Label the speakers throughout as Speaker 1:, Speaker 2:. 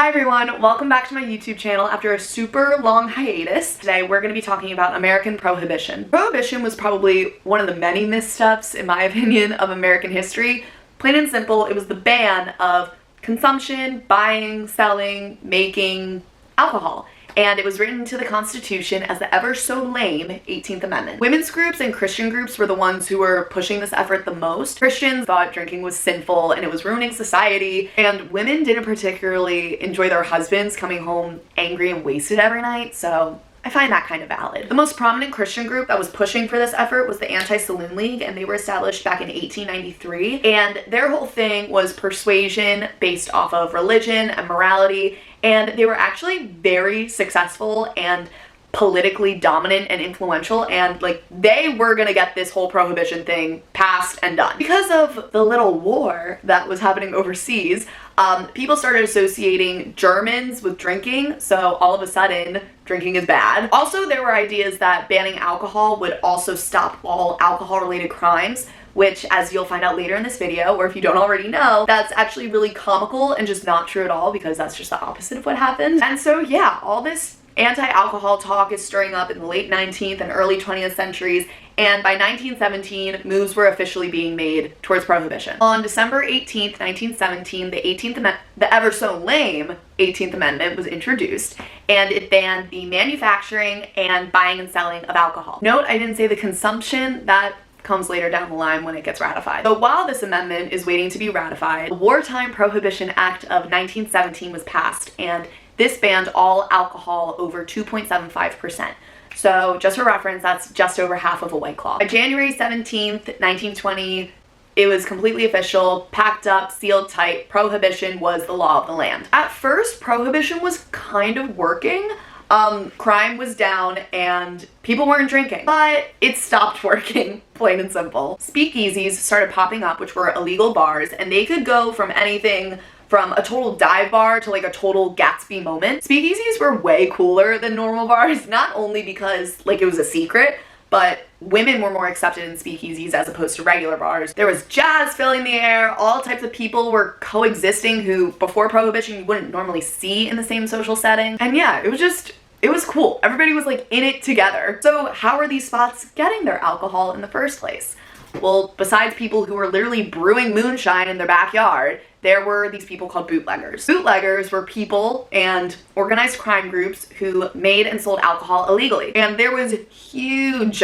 Speaker 1: Hi everyone, welcome back to my YouTube channel after a super long hiatus. Today we're going to be talking about American Prohibition. Prohibition was probably one of the many missteps, in my opinion, of American history. Plain and simple, it was the ban of consumption, buying, selling, making alcohol. And it was written into the Constitution as the ever so lame 18th Amendment. Women's groups and Christian groups were the ones who were pushing this effort the most. Christians thought drinking was sinful and it was ruining society, and women didn't particularly enjoy their husbands coming home angry and wasted every night, so I find that kind of valid. The most prominent Christian group that was pushing for this effort was the Anti-Saloon League, and they were established back in 1893, and their whole thing was persuasion based off of religion and morality, and they were actually very successful and politically dominant and influential, and like they were gonna get this whole prohibition thing passed and done. Because of the little war that was happening overseas, people started associating Germans with drinking, so all of a sudden drinking is bad. Also, there were ideas that banning alcohol would also stop all alcohol-related crimes, which, as you'll find out later in this video, or if you don't already know, that's actually really comical and just not true at all, because that's just the opposite of what happened. And so yeah, all this anti-alcohol talk is stirring up in the late 19th and early 20th centuries, and by 1917, moves were officially being made towards prohibition. On December 18th, 1917, the ever so lame 18th Amendment was introduced, and it banned the manufacturing and buying and selling of alcohol. Note, I didn't say the consumption. That comes later down the line when it gets ratified. But while this amendment is waiting to be ratified, the Wartime Prohibition Act of 1917 was passed, and this banned all alcohol over 2.75%. So just for reference, that's just over half of a White Claw. By January 17th, 1920, it was completely official, packed up, sealed tight. Prohibition was the law of the land. At first, prohibition was kind of working. Crime was down and people weren't drinking, but it stopped working, plain and simple. Speakeasies started popping up, which were illegal bars, and they could go from anything from a total dive bar to like a total Gatsby moment. Speakeasies were way cooler than normal bars, not only because like it was a secret, but women were more accepted in speakeasies as opposed to regular bars. There was jazz filling the air, all types of people were coexisting who before prohibition you wouldn't normally see in the same social setting. And yeah, it was cool. Everybody was like in it together. So how are these spots getting their alcohol in the first place? Well, besides people who were literally brewing moonshine in their backyard, there were these people called bootleggers. Bootleggers were people and organized crime groups who made and sold alcohol illegally. And there was huge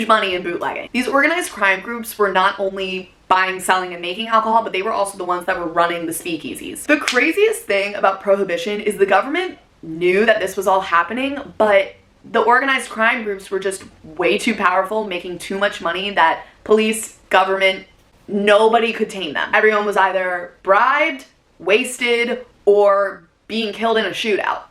Speaker 1: money in bootlegging. These organized crime groups were not only buying, selling, and making alcohol, but they were also the ones that were running the speakeasies. The craziest thing about prohibition is the government knew that this was all happening, but the organized crime groups were just way too powerful, making too much money that police, government, nobody could tame them. Everyone was either bribed, wasted, or being killed in a shootout,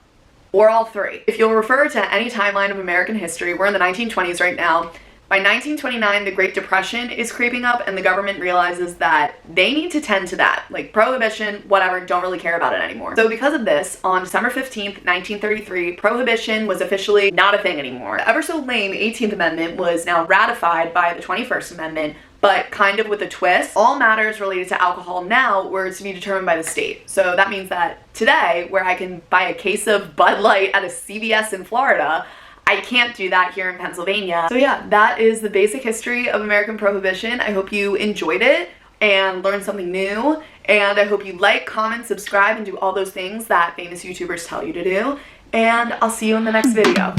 Speaker 1: or all three. If you'll refer to any timeline of American history, we're in the 1920s right now. By 1929, the Great Depression is creeping up, and the government realizes that they need to tend to that. Like prohibition, whatever, don't really care about it anymore. So because of this, on December 15th, 1933, prohibition was officially not a thing anymore. The ever so lame 18th Amendment was now ratified by the 21st Amendment, but kind of with a twist. All matters related to alcohol now were to be determined by the state. So that means that today, where I can buy a case of Bud Light at a CVS in Florida, I can't do that here in Pennsylvania. So yeah, that is the basic history of American Prohibition. I hope you enjoyed it and learned something new. And I hope you like, comment, subscribe, and do all those things that famous YouTubers tell you to do. And I'll see you in the next video.